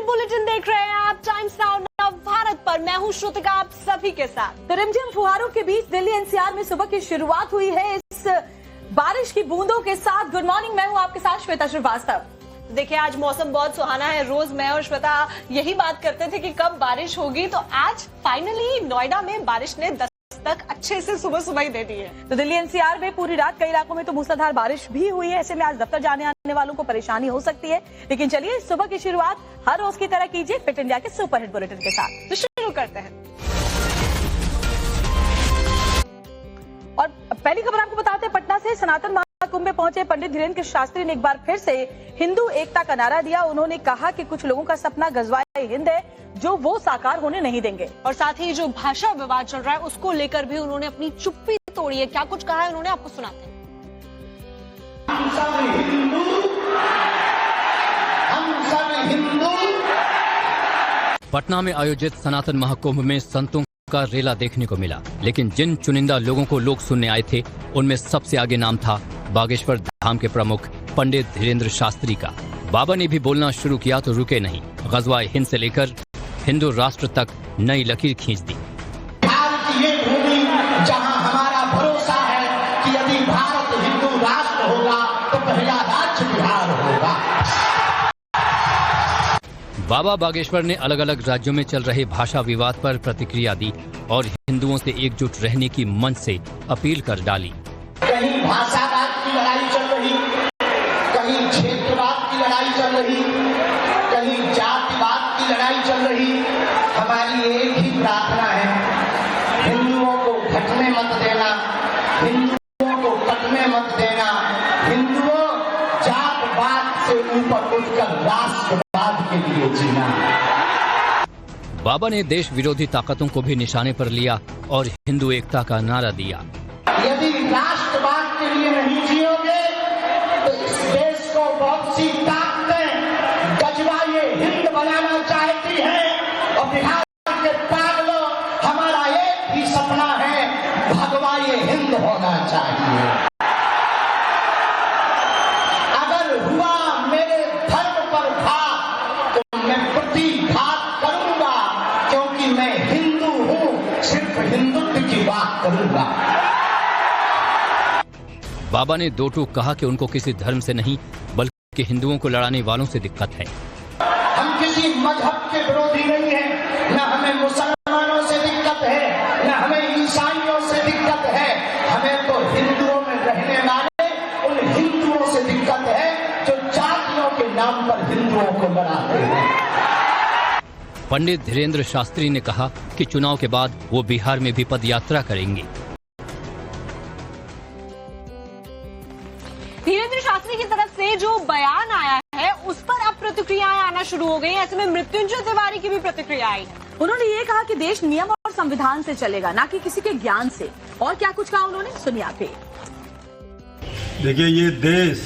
Bulletin देख रहे हैं आप टाइम्स नाउ नव भारत पर। मैं हूं श्रुतिका आप सभी के साथ। तो रिमझिम फुहारों के बीच दिल्ली एनसीआर में सुबह की शुरुआत हुई है इस बारिश की बूंदों के साथ। गुड मॉर्निंग, मैं हूं आपके साथ श्वेता श्रीवास्तव। देखिए आज मौसम बहुत सुहाना है। रोज मैं और श्वेता यही बात करते थे कि कब बारिश होगी, तो आज फाइनली नोएडा में बारिश ने तक अच्छे से सुबह सुबह ही दे दी है। तो दिल्ली एनसीआर में पूरी रात कई इलाकों में तो मूसलाधार बारिश भी हुई है। ऐसे में आज दफ्तर जाने आने वालों को परेशानी हो सकती है, लेकिन चलिए सुबह की शुरुआत हर रोज की तरह कीजिए फिट इंडिया के सुपरहिट बुलेटिन के साथ। तो शुरू करते हैं और पहली खबर आपको बताते हैं पटना से। सनातन महाकुंभ में पहुंचे पंडित धीरेन्द्र शास्त्री ने एक बार फिर से हिंदू एकता का नारा दिया। उन्होंने कहा कि कुछ लोगों का सपना गजवाए हिंद है जो वो साकार होने नहीं देंगे। और साथ ही जो भाषा विवाद चल रहा है उसको लेकर भी उन्होंने अपनी चुप्पी तोड़ी है। क्या कुछ कहा है उन्होंने, आपको सुनाते हैं। हम सब हिंदू। पटना में आयोजित सनातन महाकुंभ में संतों का रेला देखने को मिला, लेकिन जिन चुनिंदा लोगों को लोग सुनने आए थे उनमें सबसे आगे नाम था बागेश्वर धाम के प्रमुख पंडित धीरेन्द्र शास्त्री का। बाबा ने भी बोलना शुरू किया तो रुके नहीं। गजवाए हिंद से लेकर हिंदू राष्ट्र तक नई लकीर खींच दी। भारत की ये भूमि जहां हमारा भरोसा है कि यदि भारत हिंदू राष्ट्र होगा तो पहला राज्य बिहार होगा। बाबा बागेश्वर ने अलग अलग राज्यों में चल रहे भाषा विवाद पर प्रतिक्रिया दी और हिंदुओं से एकजुट रहने की मंच से अपील कर डाली। कहीं भाषावाद की लड़ाई चल रही, कहीं क्षेत्रवाद की लड़ाई चल रही, कहीं जातिवाद की लड़ाई चल रही। हमारी एक ही प्रार्थना है, हिंदुओं को घटने मत देना, हिंदुओं को कटने मत देना। हिंदुओं जातवाद से ऊपर उठकर राष्ट्रवाद के लिए जीना। बाबा ने देश विरोधी ताकतों को भी निशाने पर लिया और हिंदू एकता का नारा दिया। यदि राष्ट्रवाद के लिए नहीं जियोगे तो इस देश को बहुत सी ताकतें गजवाए हिंद बनाना चाहती हैं और बिहार के पागलों, हमारा एक ही सपना है, भगवाए हिंद होना चाहिए। अगर हुआ मेरे धर्म पर घात तो मैं प्रतिघात करूंगा, क्योंकि मैं हिंदू हूं, सिर्फ हिंदुत्व की बात करूंगा। बाबा ने दो टूक कहा कि उनको किसी धर्म से नहीं बल्कि हिंदुओं को लड़ाने वालों से दिक्कत है। हम किसी मजहब के विरोधी नहीं हैं, न हमें मुसलमानों से दिक्कत है, न हमें ईसाइयों से दिक्कत है। हमें तो हिंदुओं में रहने वाले उन हिंदुओं से दिक्कत है जो जातियों के नाम पर हिंदुओं को लड़ाते हैं। पंडित धीरेन्द्र शास्त्री ने कहा कि चुनाव के बाद वो बिहार में भी पद यात्रा करेंगे। धीरेन्द्र शास्त्री की तरफ से जो बयान आया है उस पर अब प्रतिक्रियाएं आना शुरू हो गई हैं। ऐसे में मृत्युंजय तिवारी की भी प्रतिक्रिया आई है। उन्होंने ये कहा कि देश नियम और संविधान से चलेगा, ना कि किसी के ज्ञान से। और क्या कुछ कहा उन्होंने, सुनिए आप भी। देखिए, ये देश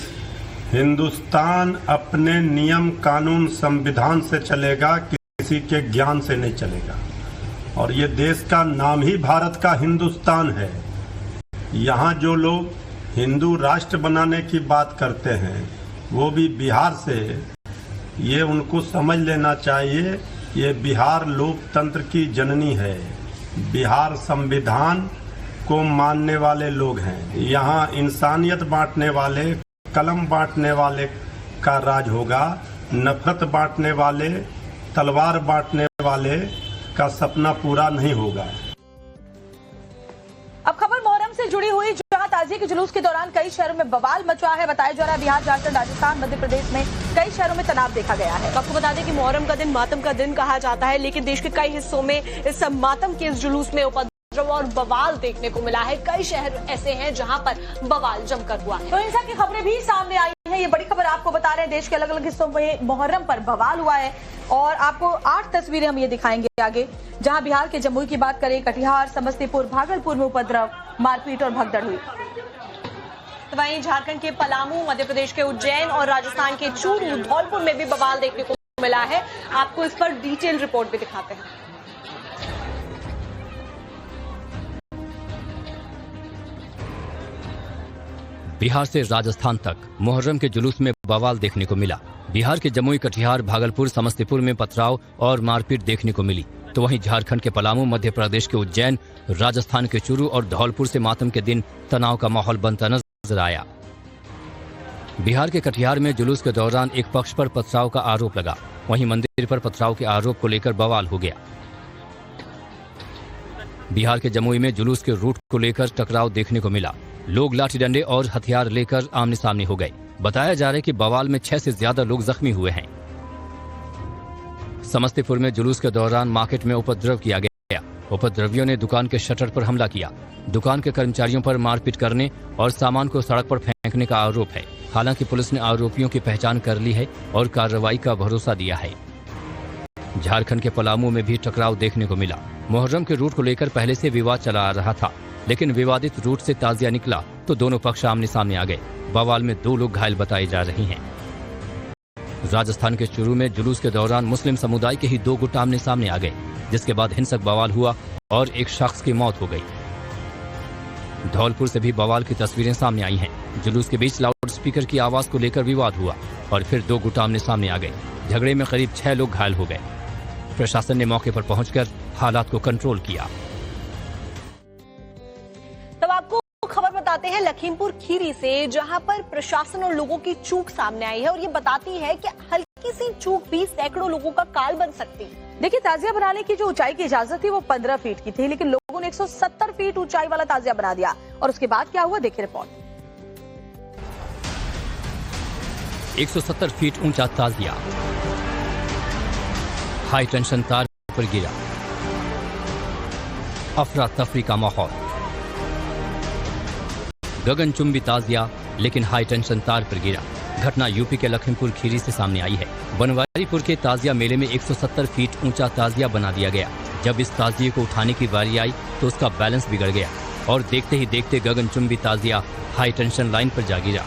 हिंदुस्तान अपने नियम कानून संविधान से चलेगा, किसी के ज्ञान से नहीं चलेगा। और ये देश का नाम ही भारत का हिंदुस्तान है। यहाँ जो लोग हिंदू राष्ट्र बनाने की बात करते हैं वो भी बिहार से, ये उनको समझ लेना चाहिए। ये बिहार लोकतंत्र की जननी है। बिहार संविधान को मानने वाले लोग हैं। यहाँ इंसानियत बांटने वाले, कलम बांटने वाले का राज होगा। नफरत बांटने वाले, तलवार बांटने वाले का सपना पूरा नहीं होगा। अब खबर मोहर्रम से जुड़ी हुई, जहां ताजिए के जुलूस के दौरान कई शहरों में बवाल मचा है। बताया जा रहा है बिहार, झारखंड, राजस्थान, मध्य प्रदेश में कई शहरों में तनाव देखा गया है। आपको बता दें कि मुहर्रम का दिन मातम का दिन कहा जाता है, लेकिन देश के कई हिस्सों में इस मातम के इस जुलूस में उपद्रव और बवाल देखने को मिला है। कई शहर ऐसे हैं जहां पर बवाल जमकर हुआ है। तो इन सब की खबरें भी सामने आई हैं। ये बड़ी खबर आपको बता रहे हैं, देश के अलग अलग हिस्सों में मुहर्रम पर बवाल हुआ है। और आपको 8 तस्वीरें हम ये दिखाएंगे आगे, जहां बिहार के जमुई की बात करें, कटिहार, समस्तीपुर, भागलपुर में उपद्रव, मारपीट और भगदड़ हुई। तो वहीं झारखंड के पलामू, मध्य प्रदेश के उज्जैन और राजस्थान के चूरू, धौलपुर में भी बवाल देखने को मिला है। आपको इस पर डिटेल रिपोर्ट भी दिखाते हैं। बिहार से राजस्थान तक मुहर्रम के जुलूस में बवाल देखने को मिला। बिहार के जमुई, कटिहार, भागलपुर, समस्तीपुर में पथराव और मारपीट देखने को मिली, तो वहीं झारखंड के पलामू, मध्य प्रदेश के उज्जैन, राजस्थान के चूरू और धौलपुर से मातम के दिन तनाव का माहौल बनता नजर आया। बिहार के कटिहार में जुलूस के दौरान एक पक्ष पर पथराव का आरोप लगा, वहीं मंदिर पर पथराव के आरोप को लेकर बवाल हो गया। बिहार के जमुई में जुलूस के रूट को लेकर टकराव देखने को मिला, लोग लाठी डंडे और हथियार लेकर आमने सामने हो गए। बताया जा रहा है कि बवाल में 6 से ज्यादा लोग जख्मी हुए हैं। समस्तीपुर में जुलूस के दौरान मार्केट में उपद्रव किया गया, उपद्रवियों ने दुकान के शटर पर हमला किया, दुकान के कर्मचारियों पर मारपीट करने और सामान को सड़क पर फेंकने का आरोप है। हालांकि पुलिस ने आरोपियों की पहचान कर ली है और कार्रवाई का भरोसा दिया है। झारखंड के पलामू में भी टकराव देखने को मिला। मुहर्रम के रूट को लेकर पहले से विवाद चला आ रहा था, लेकिन विवादित रूट से ताजिया निकला तो दोनों पक्ष आमने सामने आ गए। बवाल में 2 लोग घायल बताए जा रहे हैं। राजस्थान के चूरू में जुलूस के दौरान मुस्लिम समुदाय के ही 2 गुट आमने सामने आ गए, जिसके बाद हिंसक बवाल हुआ और एक शख्स की मौत हो गई। धौलपुर से भी बवाल की तस्वीरें सामने आई हैं। जुलूस के बीच लाउड स्पीकर की आवाज को लेकर विवाद हुआ और फिर 2 गुट आमने सामने आ गए। झगड़े में करीब 6 लोग घायल हो गए। प्रशासन ने मौके पर पहुंचकर हालात को कंट्रोल किया। तब आपको खबर बताते हैं लखीमपुर खीरी से, जहां पर प्रशासन और लोगों की चूक सामने आई है और ये बताती है कि हल्की सी चूक भी सैकड़ों लोगों का काल बन सकती है। देखिए, ताजिया बनाने की जो ऊंचाई की इजाजत थी वो 15 फीट की थी, लेकिन लोगों ने 170 फीट ऊंचाई वाला ताजिया बना दिया। और उसके बाद क्या हुआ, देखिए रिपोर्ट। 170 फीट ऊंचा ताजिया हाई टेंशन तार पर गिरा, अफरा तफरी का माहौल। गगनचुंबी ताजिया लेकिन हाई टेंशन तार पर गिरा। घटना यूपी के लखीमपुर खीरी से सामने आई है। बनवारीपुर के ताजिया मेले में 170 फीट ऊंचा ताजिया बना दिया गया। जब इस ताजिए को उठाने की बारी आई तो उसका बैलेंस बिगड़ गया और देखते ही देखते गगनचुंबी ताजिया हाई टेंशन लाइन पर जा गिरा।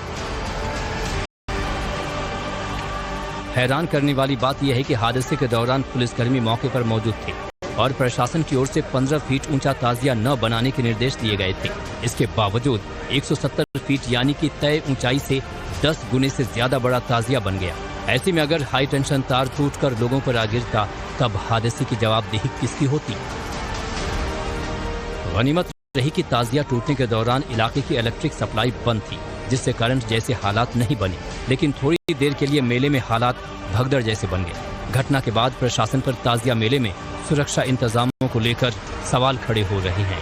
हैरान करने वाली बात यह है कि हादसे के दौरान पुलिसकर्मी मौके पर मौजूद थे और प्रशासन की ओर से 15 फीट ऊंचा ताजिया न बनाने के निर्देश दिए गए थे। इसके बावजूद 170 फीट यानी कि तय ऊंचाई से 10 गुने से ज्यादा बड़ा ताजिया बन गया। ऐसे में अगर हाई टेंशन तार टूटकर लोगों पर आ गिरता तब हादसे की जवाबदेही किसकी होती। गनीमत रही कि ताजिया टूटने के दौरान इलाके की इलेक्ट्रिक सप्लाई बंद थी, जिससे करंट जैसे हालात नहीं बने, लेकिन थोड़ी देर के लिए मेले में हालात भगदड़ जैसे बन गए। घटना के बाद प्रशासन पर ताजिया मेले में सुरक्षा इंतजामों को लेकर सवाल खड़े हो रहे हैं।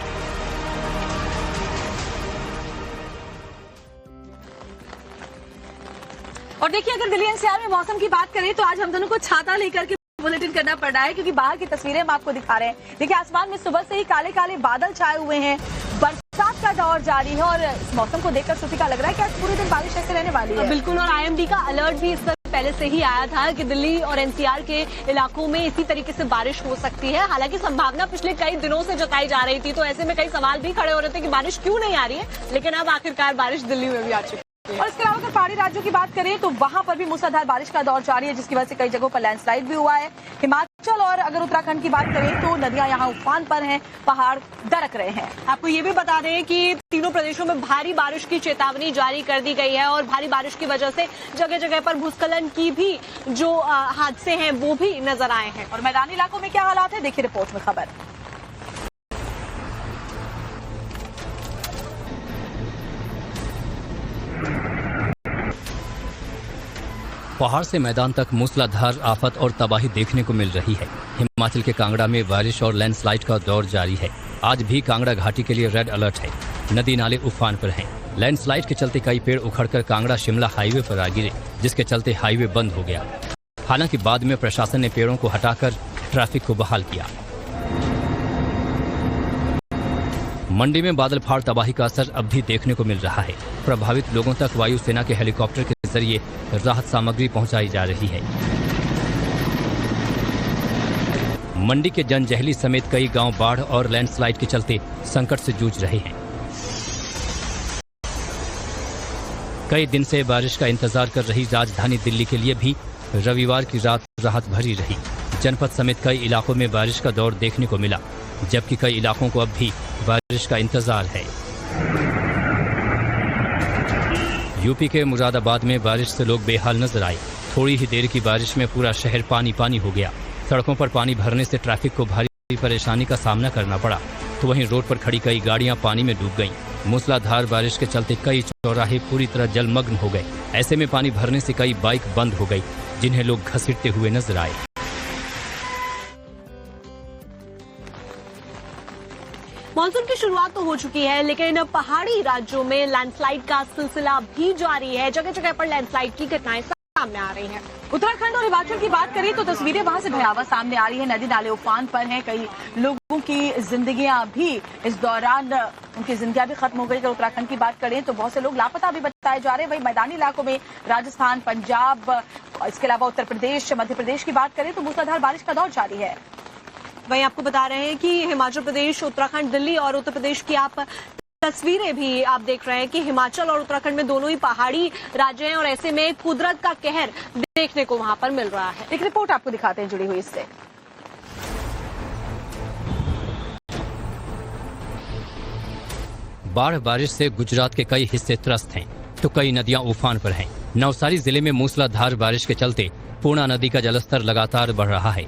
और देखिए, अगर दिल्ली एनसीआर में मौसम की बात करें तो आज हम दोनों को छाता लेकर के बुलेटिन करना पड़ रहा है, क्योंकि बाहर की तस्वीरें हम आपको दिखा रहे हैं। देखिए, आसमान में सुबह से ही काले काले बादल छाए हुए हैं, बरसात का दौर जारी है और इस मौसम को देखकर श्रुति का लग रहा है कि आज पूरे दिन बारिश ऐसे रहने वाली है। बिल्कुल, और आईएमडी का अलर्ट भी इसका पहले से ही आया था कि दिल्ली और एनसीआर के इलाकों में इसी तरीके से बारिश हो सकती है। हालांकि संभावना पिछले कई दिनों से जताई जा रही थी, तो ऐसे में कई सवाल भी खड़े हो रहे थे कि बारिश क्यों नहीं आ रही है, लेकिन अब आखिरकार बारिश दिल्ली में भी आ चुकी है। और इसके अलावा अगर पहाड़ी राज्यों की बात करें तो वहां पर भी मूसलाधार बारिश का दौर जारी है, जिसकी वजह से कई जगहों पर लैंडस्लाइड भी हुआ है। हिमाचल और अगर उत्तराखंड की बात करें तो नदियां यहां उफान पर हैं, पहाड़ दरक रहे हैं। आपको ये भी बता दें कि तीनों प्रदेशों में भारी बारिश की चेतावनी जारी कर दी गई है और भारी बारिश की वजह से जगह जगह पर भूस्खलन की भी जो हादसे हैं वो भी नजर आए हैं। और मैदानी इलाकों में क्या हालात है, देखिए रिपोर्ट में खबर। पहाड़ से मैदान तक मूसलाधार आफत और तबाही देखने को मिल रही है। हिमाचल के कांगड़ा में बारिश और लैंडस्लाइड का दौर जारी है। आज भी कांगड़ा घाटी के लिए रेड अलर्ट है। नदी नाले उफान पर हैं। लैंडस्लाइड के चलते कई पेड़ उखड़कर कांगड़ा शिमला हाईवे पर आ गिरे, जिसके चलते हाईवे बंद हो गया। हालांकि बाद में प्रशासन ने पेड़ों को हटाकर ट्रैफिक को बहाल किया। मंडी में बादल फाड़ तबाही का असर अब भी देखने को मिल रहा है। प्रभावित लोगों तक वायुसेना के हेलीकॉप्टर के जरिए राहत सामग्री पहुंचाई जा रही है। मंडी के जनजहली समेत कई गांव बाढ़ और लैंडस्लाइड के चलते संकट से जूझ रहे हैं। कई दिन से बारिश का इंतजार कर रही राजधानी दिल्ली के लिए भी रविवार की रात राहत भरी रही। जनपद समेत कई इलाकों में बारिश का दौर देखने को मिला, जबकि कई इलाकों को अब भी बारिश का इंतजार है। यूपी के मुरादाबाद में बारिश से लोग बेहाल नजर आए। थोड़ी ही देर की बारिश में पूरा शहर पानी पानी हो गया। सड़कों पर पानी भरने से ट्रैफिक को भारी परेशानी का सामना करना पड़ा, तो वहीं रोड पर खड़ी कई गाड़ियां पानी में डूब गईं। मूसलाधार बारिश के चलते कई चौराहे पूरी तरह जलमग्न हो गए। ऐसे में पानी भरने से कई बाइक बंद हो गई, जिन्हें लोग घसीटते हुए नजर आए। मॉनसून की शुरुआत तो हो चुकी है, लेकिन पहाड़ी राज्यों में लैंडस्लाइड का सिलसिला भी जारी है। जगह जगह पर लैंडस्लाइड की घटनाएं सामने आ रही हैं। उत्तराखंड और हिमाचल की बात करें तो तस्वीरें वहां से भयावह सामने आ रही है। नदी नाले उफान पर हैं, कई लोगों की जिंदगियां भी इस दौरान उनकी जिंदगियां भी खत्म हो गई। अगर उत्तराखंड की बात करें तो बहुत से लोग लापता भी बताए जा रहे हैं। वही मैदानी इलाकों में राजस्थान, पंजाब, इसके अलावा उत्तर प्रदेश, मध्य प्रदेश की बात करें तो मूसलाधार बारिश का दौर जारी है। वहीं आपको बता रहे हैं कि हिमाचल प्रदेश, उत्तराखंड, दिल्ली और उत्तर प्रदेश की आप तस्वीरें भी आप देख रहे हैं कि हिमाचल और उत्तराखंड में दोनों ही पहाड़ी राज्य हैं और ऐसे में कुदरत का कहर देखने को वहां पर मिल रहा है। एक रिपोर्ट आपको दिखाते हैं जुड़ी हुई इससे। बाढ़ बारिश से गुजरात के कई हिस्से त्रस्त हैं, तो कई नदियां उफान पर हैं। नवसारी जिले में मूसलाधार बारिश के चलते पूर्णा नदी का जलस्तर लगातार बढ़ रहा है,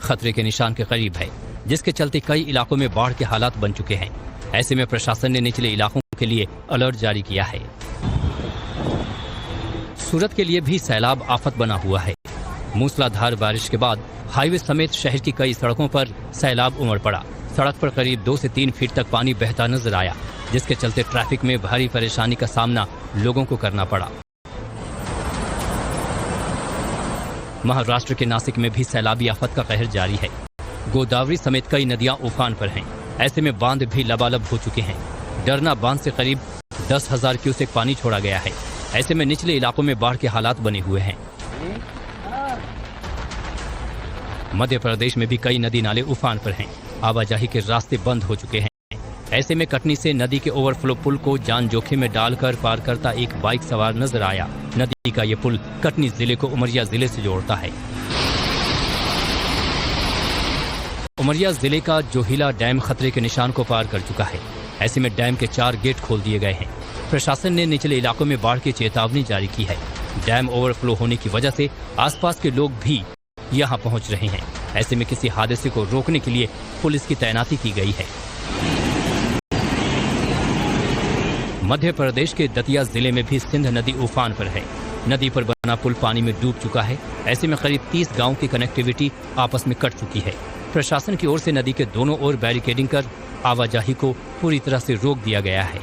खतरे के निशान के करीब है, जिसके चलते कई इलाकों में बाढ़ के हालात बन चुके हैं। ऐसे में प्रशासन ने निचले इलाकों के लिए अलर्ट जारी किया है। सूरत के लिए भी सैलाब आफत बना हुआ है। मूसलाधार बारिश के बाद हाईवे समेत शहर की कई सड़कों पर सैलाब उमड़ पड़ा। सड़क पर करीब 2 से 3 फीट तक पानी बहता नजर आया, जिसके चलते ट्रैफिक में भारी परेशानी का सामना लोगों को करना पड़ा। महाराष्ट्र के नासिक में भी सैलाबी आफत का कहर जारी है। गोदावरी समेत कई नदियां उफान पर हैं। ऐसे में बांध भी लबालब हो चुके हैं। डरना बांध से करीब 10,000 क्यूसेक पानी छोड़ा गया है। ऐसे में निचले इलाकों में बाढ़ के हालात बने हुए हैं। मध्य प्रदेश में भी कई नदी नाले उफान पर हैं। आवाजाही के रास्ते बंद हो चुके हैं। ऐसे में कटनी से नदी के ओवरफ्लो पुल को जान जोखिम में डालकर पार करता एक बाइक सवार नजर आया। नदी का ये पुल कटनी जिले को उमरिया जिले से जोड़ता है। उमरिया जिले का जोहिला डैम खतरे के निशान को पार कर चुका है। ऐसे में डैम के 4 गेट खोल दिए गए हैं। प्रशासन ने निचले इलाकों में बाढ़ की चेतावनी जारी की है। डैम ओवरफ्लो होने की वजह से आसपास के लोग भी यहां पहुंच रहे हैं। ऐसे में किसी हादसे को रोकने के लिए पुलिस की तैनाती की गई है। मध्य प्रदेश के दतिया जिले में भी सिंध नदी उफान पर है। नदी पर बना पुल पानी में डूब चुका है। ऐसे में करीब 30 गांव की कनेक्टिविटी आपस में कट चुकी है। प्रशासन की ओर से नदी के दोनों ओर बैरिकेडिंग कर आवाजाही को पूरी तरह से रोक दिया गया है।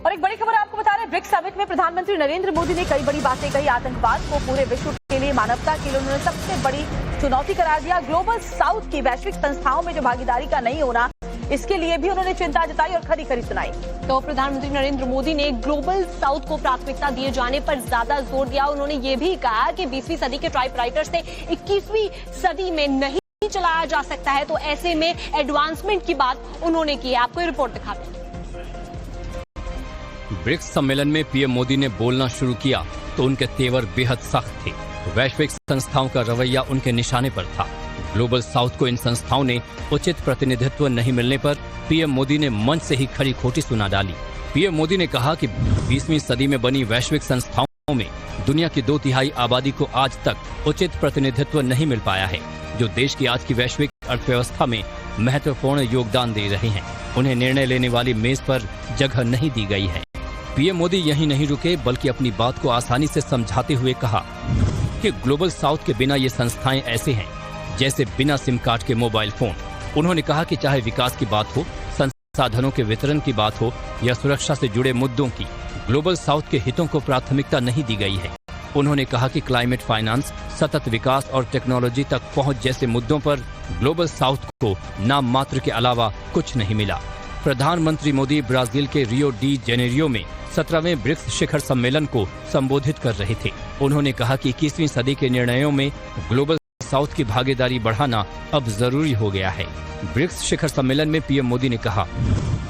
और एक बड़ी खबर आपको बता रहे हैं, ब्रिक्स समिट में प्रधानमंत्री नरेंद्र मोदी ने कई बड़ी बातें कही। आतंकवाद को पूरे विश्व के लिए, मानवता के लिए उन्होंने सबसे बड़ी चुनौती करार दिया। ग्लोबल साउथ की वैश्विक संस्थाओं में जो भागीदारी का नहीं होना, इसके लिए भी उन्होंने चिंता जताई और खरी खरी सुनाई। तो प्रधानमंत्री नरेंद्र मोदी ने ग्लोबल साउथ को प्राथमिकता दिए जाने पर ज्यादा जोर दिया। उन्होंने ये भी कहा कि 20वीं सदी के टाइपराइटर से 21वीं सदी में नहीं चलाया जा सकता है, तो ऐसे में एडवांसमेंट की बात उन्होंने की है। आपको ये रिपोर्ट दिखाते हैं। ब्रिक्स सम्मेलन में पीएम मोदी ने बोलना शुरू किया तो उनके तेवर बेहद सख्त थे। वैश्विक संस्थाओं का रवैया उनके निशाने पर था। ग्लोबल साउथ को इन संस्थाओं ने उचित प्रतिनिधित्व नहीं मिलने पर पीएम मोदी ने मंच से ही खरी खोटी सुना डाली। पीएम मोदी ने कहा कि 20वीं सदी में बनी वैश्विक संस्थाओं में दुनिया की 2/3 आबादी को आज तक उचित प्रतिनिधित्व नहीं मिल पाया है, जो देश की आज की वैश्विक अर्थव्यवस्था में महत्वपूर्ण योगदान दे रहे हैं। उन्हें निर्णय लेने वाली मेज पर जगह नहीं दी गई है। पीएम मोदी यहीं नहीं रुके, बल्कि अपनी बात को आसानी से समझाते हुए कहा कि ग्लोबल साउथ के बिना ये संस्थाएं ऐसे हैं जैसे बिना सिम कार्ड के मोबाइल फोन। उन्होंने कहा कि चाहे विकास की बात हो, संसाधनों के वितरण की बात हो या सुरक्षा से जुड़े मुद्दों की, ग्लोबल साउथ के हितों को प्राथमिकता नहीं दी गई है। उन्होंने कहा कि क्लाइमेट फाइनेंस, सतत विकास और टेक्नोलॉजी तक पहुंच जैसे मुद्दों पर ग्लोबल साउथ को नाम मात्र के अलावा कुछ नहीं मिला। प्रधानमंत्री मोदी ब्राजील के रियो डी जेनेरियो में 17वें ब्रिक्स शिखर सम्मेलन को संबोधित कर रहे थे। उन्होंने कहा कि 21वीं सदी के निर्णयों में ग्लोबल साउथ की भागीदारी बढ़ाना अब जरूरी हो गया है। ब्रिक्स शिखर सम्मेलन में पीएम मोदी ने कहा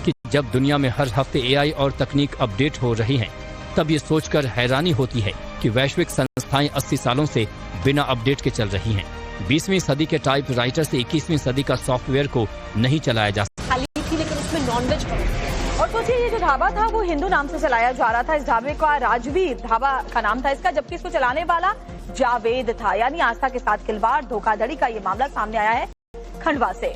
कि जब दुनिया में हर हफ्ते एआई और तकनीक अपडेट हो रही हैं, तब ये सोचकर हैरानी होती है कि वैश्विक संस्थाएं 80 सालों से बिना अपडेट के चल रही हैं। 20वीं सदी के टाइपराइटर से 21वीं सदी का सॉफ्टवेयर को नहीं चलाया जा सकता। खाली थी लेकिन उसमें नॉनवेज और सोचिए ये जो ढाबा था वो हिंदू नाम से चलाया जा रहा था। इस ढाबे का राजवीर ढाबा का नाम था इसका, जबकि इसको चलाने वाला जावेद था। यानी आस्था के साथ खिलवाड़, धोखाधड़ी का ये मामला सामने आया है खंडवा से।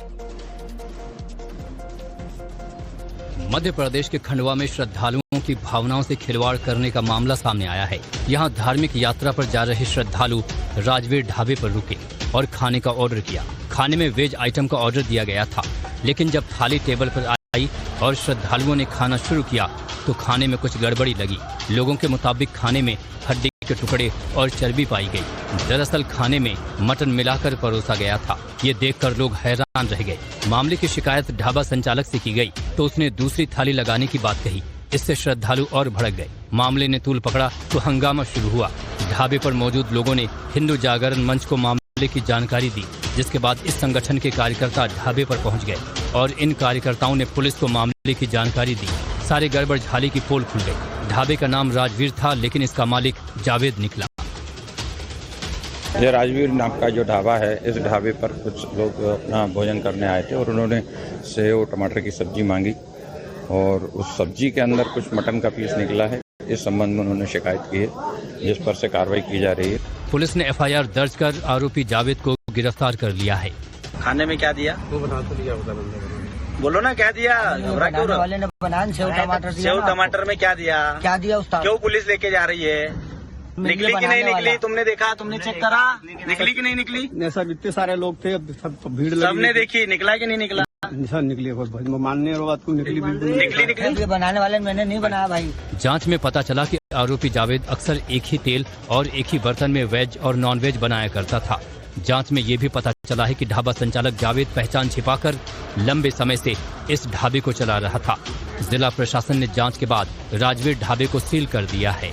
मध्य प्रदेश के खंडवा में श्रद्धालुओं की भावनाओं से खिलवाड़ करने का मामला सामने आया है। यहाँ धार्मिक यात्रा पर जा रहे श्रद्धालु राजवीर ढाबे पर रुके और खाने का ऑर्डर किया। खाने में वेज आइटम का ऑर्डर दिया गया था, लेकिन जब थाली टेबल पर आई और श्रद्धालुओं ने खाना शुरू किया तो खाने में कुछ गड़बड़ी लगी। लोगों के मुताबिक खाने में हड्डी के टुकड़े और चर्बी पाई गई। दरअसल खाने में मटन मिलाकर परोसा गया था। ये देखकर लोग हैरान रह गए। मामले की शिकायत ढाबा संचालक से की गई तो उसने दूसरी थाली लगाने की बात कही। इससे श्रद्धालु और भड़क गए। मामले ने तूल पकड़ा तो हंगामा शुरू हुआ। ढाबे पर मौजूद लोगों ने हिंदू जागरण मंच को मामले की जानकारी दी, जिसके बाद इस संगठन के कार्यकर्ता ढाबे पर पहुंच गए और इन कार्यकर्ताओं ने पुलिस को मामले की जानकारी दी। सारे गड़बड़ झाली की पोल खुल गई। ढाबे का नाम राजवीर था, लेकिन इसका मालिक जावेद निकला। ये राजवीर नाम का जो ढाबा है, इस ढाबे पर कुछ लोग अपना भोजन करने आए थे और उन्होंने सेव टमाटर की सब्जी मांगी और उस सब्जी के अंदर कुछ मटन का पीस निकला है। इस संबंध में उन्होंने शिकायत की है, जिस पर से कार्रवाई की जा रही है। पुलिस ने एफआईआर दर्ज कर आरोपी जावेद को गिरफ्तार कर लिया है। खाने में क्या दिया वो बता तो दिया, बोलो ना क्या दिया। बनाने वाले ने बनान सेव टमाटर दिया। सेव टमाटर में क्या दिया उस्ताद? क्यों पुलिस लेके जा रही है? निकली कि नहीं निकली? तुमने देखा, तुमने चेक करा, निकली कि नहीं निकली? नहीं सर, इतने सारे लोग थे, सब भीड़ लगी। सबने देखी, निकला कि नहीं निकला? सर निकली, मानने वाली बात को निकली, बिल्कुल निकली। बनाने वाले मैंने नहीं बनाया भाई। जांच में पता चला कि आरोपी जावेद अक्सर एक ही तेल और एक ही बर्तन में वेज और नॉन वेज बनाया करता था। जांच में ये भी पता चला है कि ढाबा संचालक जावेद पहचान छिपाकर लंबे समय से इस ढाबे को चला रहा था। जिला प्रशासन ने जांच के बाद राजवीर ढाबे को सील कर दिया है।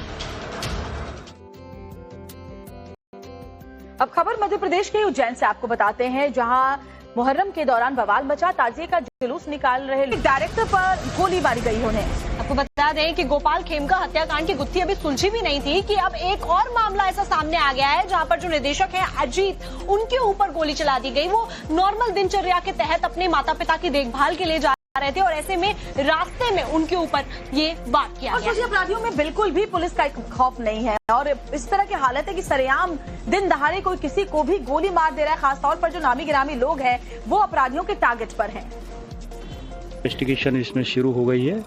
अब खबर मध्य प्रदेश के उज्जैन से आपको बताते हैं, जहां मुहर्रम के दौरान बवाल मचा। ताजिए का जुलूस निकाल रहे डायरेक्टर पर गोली मारी गई उन्हें। आपको बता दें कि गोपाल खेमका हत्याकांड की गुत्थी अभी सुलझी भी नहीं थी कि अब एक और मामला ऐसा सामने आ गया है, जहां पर जो निदेशक हैं अजीत, उनके ऊपर गोली चला दी गई। वो नॉर्मल दिनचर्या के तहत अपने माता पिता की देखभाल के लिए जा रहे थे और ऐसे में रास्ते में उनके ऊपर ये बात किया और सोचिए, अपराधियों में बिल्कुल भी पुलिस का एक खौफ नहीं है और इस तरह की हालत है कि सरेआम दिन दहाड़े कोई किसी को भी गोली मार दे रहा है। खासतौर पर जो नामी गिरामी लोग हैं वो अपराधियों के टारगेट पर हैं। इन्वेस्टिगेशन इसमें शुरू हो गई है।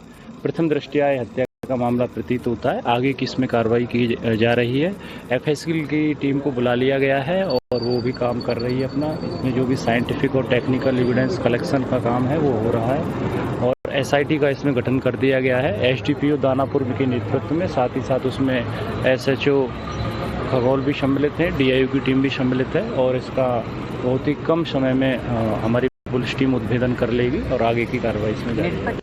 प्रथम दृष्टया हत्या का मामला प्रतीत होता है। आगे किस में कार्रवाई की जा रही है। एफएसएल की टीम को बुला लिया गया है और वो भी काम कर रही है अपना। इसमें जो भी साइंटिफिक और टेक्निकल एविडेंस कलेक्शन का काम है वो हो रहा है और एसआईटी का इसमें गठन कर दिया गया है एसडीपीओ दानापुर के नेतृत्व में। साथ ही साथ उसमें एसएचओ खगौल भी सम्मिलित है, डीआईयू की टीम भी सम्मिलित है और इसका बहुत ही कम समय में हमारी पुलिस टीम उद्भेदन कर लेगी और आगे की कार्रवाई इसमें जाएगी।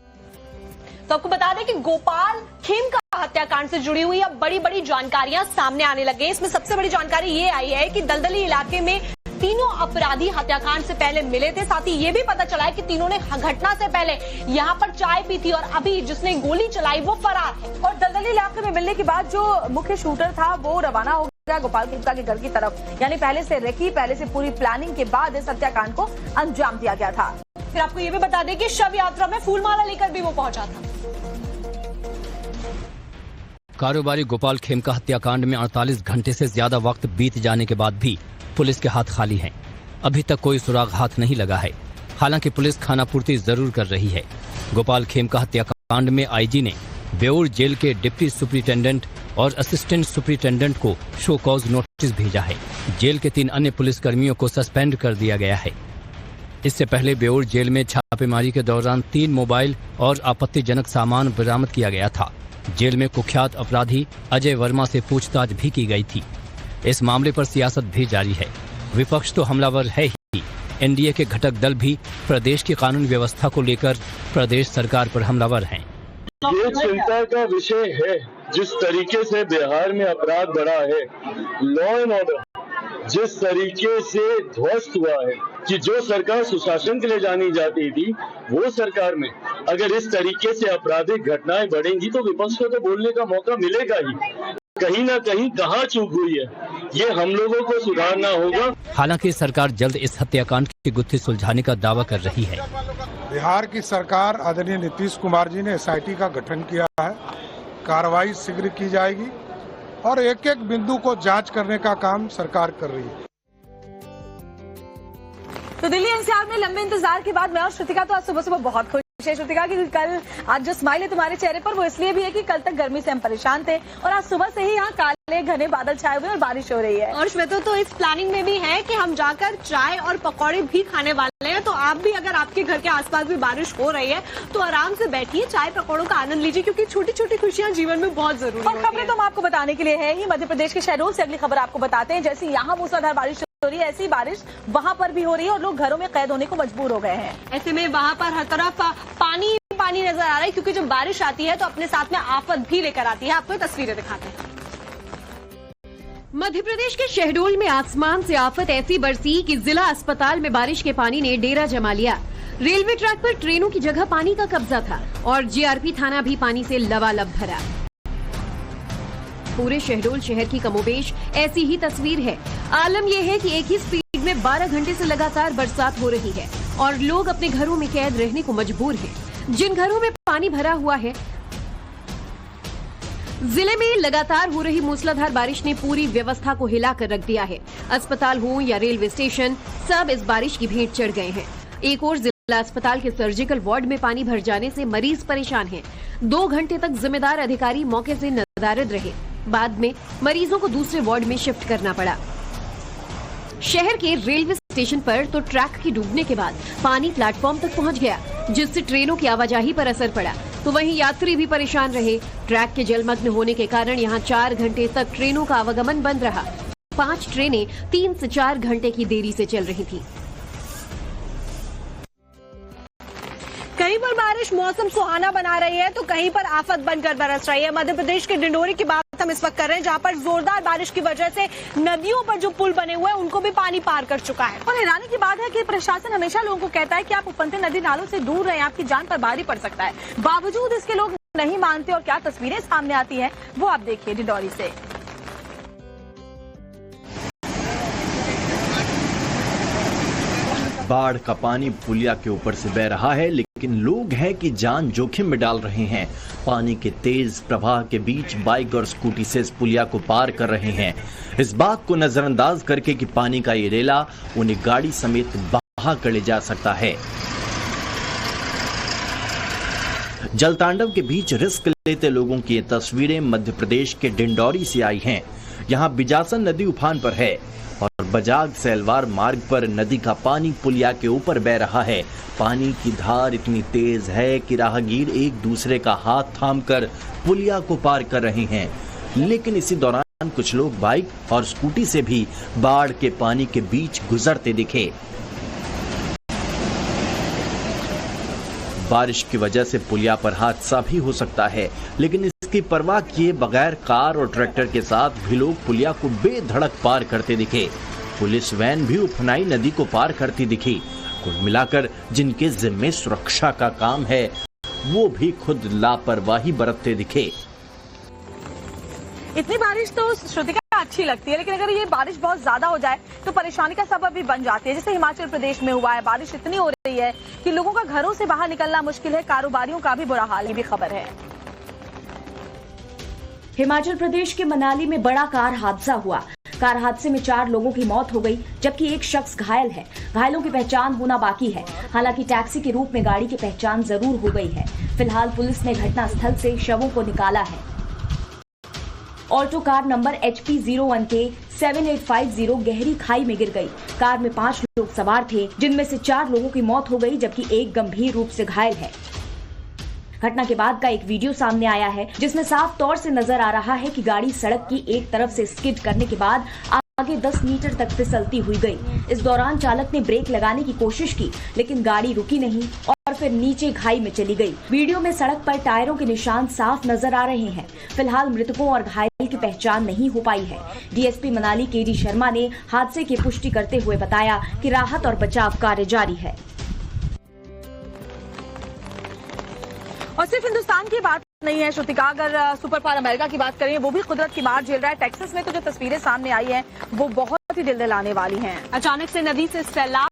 तो आपको बता दें कि गोपाल खेमका हत्याकांड से जुड़ी हुई अब बड़ी बड़ी जानकारियां सामने आने लगे। इसमें सबसे बड़ी जानकारी ये आई है कि दलदली इलाके में तीनों अपराधी हत्याकांड से पहले मिले थे। साथ ही ये भी पता चला है कि तीनों ने घटना से पहले यहाँ पर चाय पी थी और अभी जिसने गोली चलाई वो फरार है। और दलदली इलाके में मिलने के बाद जो मुख्य शूटर था वो रवाना हो गया गोपाल खेमका के घर की तरफ। यानी पहले से रेकी, पहले से पूरी प्लानिंग के बाद इस हत्याकांड को अंजाम दिया गया था। फिर आपको ये भी बता दें कि शव यात्रा में फूलमाला लेकर भी वो पहुंचा था। कारोबारी गोपाल खेमका हत्याकांड में 48 घंटे से ज्यादा वक्त बीत जाने के बाद भी पुलिस के हाथ खाली हैं। अभी तक कोई सुराग हाथ नहीं लगा है। हालांकि पुलिस खानापूर्ति जरूर कर रही है। गोपाल खेमका हत्याकांड में आईजी ने बेऊर जेल के डिप्टी सुपरिटेंडेंट और असिस्टेंट सुपरिटेंडेंट को शो कॉज नोटिस भेजा है। जेल के 3 अन्य पुलिसकर्मियों को सस्पेंड कर दिया गया है। इससे पहले बेऊर जेल में छापेमारी के दौरान 3 मोबाइल और आपत्तिजनक सामान बरामद किया गया था। जेल में कुख्यात अपराधी अजय वर्मा से पूछताछ भी की गई थी। इस मामले पर सियासत भी जारी है। विपक्ष तो हमलावर है ही, एनडीए के घटक दल भी प्रदेश की कानून व्यवस्था को लेकर प्रदेश सरकार पर हमलावर हैं। ये चिंता का विषय है जिस तरीके से बिहार में अपराध बढ़ा है, लॉ एंड ऑर्डर जिस तरीके से ध्वस्त हुआ है कि जो सरकार सुशासन के लिए जानी जाती थी वो सरकार में अगर इस तरीके से आपराधिक घटनाएं बढ़ेंगी तो विपक्ष को तो बोलने का मौका मिलेगा ही। कहीं ना कहीं कहाँ चूक हुई है, ये हम लोगों को सुधारना होगा। हालांकि सरकार जल्द इस हत्याकांड की गुत्थी सुलझाने का दावा कर रही है। बिहार की सरकार आदरणीय नीतीश कुमार जी ने एसआईटी का गठन किया है। कार्रवाई शीघ्र की जाएगी और एक एक बिंदु को जांच करने का काम सरकार कर रही है। तो दिल्ली एनसीआर में लंबे इंतजार के बाद मैं और श्रुतिका तो आज सुबह सुबह बहुत खुश है श्रुतिका कि कल आज जो स्माइल है तुम्हारे चेहरे पर वो इसलिए भी है कि कल तक गर्मी से हम परेशान थे और आज सुबह से ही यहाँ काले घने बादल छाए हुए और बारिश हो रही है। और श्वेता तो इस प्लानिंग में भी है कि हम जाकर चाय और पकौड़े भी खाने वाले हैं, तो आप भी अगर आपके घर के आसपास भी बारिश हो रही है तो आराम से बैठिए, चाय पकौड़ों का आनंद लीजिए, क्योंकि छोटी छोटी खुशियां जीवन में बहुत जरूरी और खबरें तो हम आपको बताने के लिए है ही। मध्य प्रदेश के शहरों से अगली खबर आपको बताते हैं। जैसे यहाँ मूसलाधार बारिश हो रही है, ऐसी बारिश वहाँ पर भी हो रही है और लोग घरों में कैद होने को मजबूर हो गए हैं। ऐसे में वहाँ पर हर तरफ पानी पानी नजर आ रहा है, क्योंकि जब बारिश आती है तो अपने साथ में आफत भी लेकर आती है। आपको ये तस्वीरें दिखाते हैं। मध्य प्रदेश के शहडोल में आसमान से आफत ऐसी बरसी कि जिला अस्पताल में बारिश के पानी ने डेरा जमा लिया। रेलवे ट्रैक पर ट्रेनों की जगह पानी का कब्जा था और जीआरपी थाना भी पानी से लबालब भरा। पूरे शहडोल शहर की कमोबेश ऐसी ही तस्वीर है। आलम यह है कि एक ही स्पीड में 12 घंटे से लगातार बरसात हो रही है और लोग अपने घरों में कैद रहने को मजबूर हैं। जिन घरों में पानी भरा हुआ है, जिले में लगातार हो रही मूसलाधार बारिश ने पूरी व्यवस्था को हिलाकर रख दिया है। अस्पताल हो या रेलवे स्टेशन, सब इस बारिश की भेंट चढ़ गए हैं। एक और जिला अस्पताल के सर्जिकल वार्ड में पानी भर जाने से मरीज परेशान हैं। 2 घंटे तक जिम्मेदार अधिकारी मौके से नदारद रहे। बाद में मरीजों को दूसरे वार्ड में शिफ्ट करना पड़ा। शहर के रेलवे स्टेशन पर तो ट्रैक की डूबने के बाद पानी प्लेटफॉर्म तक पहुंच गया, जिससे ट्रेनों की आवाजाही पर असर पड़ा। तो वहीं यात्री भी परेशान रहे। ट्रैक के जलमग्न होने के कारण यहां 4 घंटे तक ट्रेनों का आवागमन बंद रहा। 5 ट्रेनें 3 से 4 घंटे की देरी से चल रही थी। कहीं पर बारिश मौसम सुहाना बना रही है तो कहीं पर आफत बनकर बरस रही है। मध्य प्रदेश के डिंडोरी की बात हम इस वक्त कर रहे हैं, जहां पर जोरदार बारिश की वजह से नदियों पर जो पुल बने हुए हैं उनको भी पानी पार कर चुका है। और हैरानी की बात है कि प्रशासन हमेशा लोगों को कहता है कि आप उफनते नदी नालों से दूर रहें, आपकी जान पर भारी पड़ सकता है। बावजूद इसके लोग नहीं मानते और क्या तस्वीरें सामने आती हैं वो आप देखिए डिंडोरी से। बाढ़ का पानी पुलिया के ऊपर से बह रहा है, लेकिन लोग हैं कि जान जोखिम में डाल रहे हैं। पानी के तेज प्रवाह के बीच बाइक और स्कूटी से इस पुलिया को पार कर रहे हैं, इस बात को नजरअंदाज करके कि पानी का ये रेला उन्हें गाड़ी समेत बहा कर ले जा सकता है। जलतांडव के बीच रिस्क लेते लोगों की ये तस्वीरें मध्य प्रदेश के डिंडोरी से आई हैं। यहाँ बिजासन नदी उफान पर है और बजाग सैलवार मार्ग पर नदी का पानी पुलिया के ऊपर बह रहा है। पानी की धार इतनी तेज है कि राहगीर एक दूसरे का हाथ थामकर पुलिया को पार कर रहे हैं, लेकिन इसी दौरान कुछ लोग बाइक और स्कूटी से भी बाढ़ के पानी के बीच गुजरते दिखे। बारिश की वजह से पुलिया पर हादसा भी हो सकता है, लेकिन इसकी परवाह किए बगैर कार और ट्रैक्टर के साथ भी लोग पुलिया को बेधड़क पार करते दिखे। पुलिस वैन भी उफनाई नदी को पार करती दिखी। कुल मिलाकर जिनके जिम्मे सुरक्षा का काम है वो भी खुद लापरवाही बरतते दिखे। इतनी बारिश तो श्रुतिका अच्छी लगती है, लेकिन अगर ये बारिश बहुत ज्यादा हो जाए तो परेशानी का सबब भी बन जाती है। जैसे हिमाचल प्रदेश में हुआ है, बारिश इतनी हो रही है कि लोगों का घरों से बाहर निकलना मुश्किल है, कारोबारियों का भी बुरा हाल। ये भी खबर है। हिमाचल प्रदेश के मनाली में बड़ा कार हादसा हुआ। कार हादसे में 4 लोगों की मौत हो गई, जबकि एक शख्स घायल है। घायलों की पहचान होना बाकी है। हालांकि टैक्सी के रूप में गाड़ी की पहचान जरूर हो गई है। फिलहाल पुलिस ने घटनास्थल से शवों को निकाला है। Alto car number HP 01K 7850 गहरी खाई में गिर गई। कार में 5 लोग सवार थे, जिनमें से 4 लोगों की मौत हो गई, जबकि एक गंभीर रूप से घायल है। घटना के बाद का एक वीडियो सामने आया है, जिसमें साफ तौर से नजर आ रहा है कि गाड़ी सड़क की एक तरफ से स्किड करने के बाद आगे 10 मीटर तक फिसलती हुई गई। इस दौरान चालक ने ब्रेक लगाने की कोशिश की, लेकिन गाड़ी रुकी नहीं और फिर नीचे खाई में चली गई। वीडियो में सड़क पर टायरों के निशान साफ नजर आ रहे हैं। फिलहाल मृतकों और घायल की पहचान नहीं हो पाई है। डीएसपी मनाली KD शर्मा ने हादसे की पुष्टि करते हुए बताया कि राहत और बचाव कार्य जारी है। और सिर्फ हिंदुस्तान की बात नहीं है श्रुतिका, अगर सुपर पावर अमेरिका की बात करें, वो भी कुदरत की मार झेल रहा है। टेक्सास में तो जो तस्वीरें सामने आई हैं वो बहुत ही दिल दिलाने वाली हैं। अचानक से नदी से सैलाब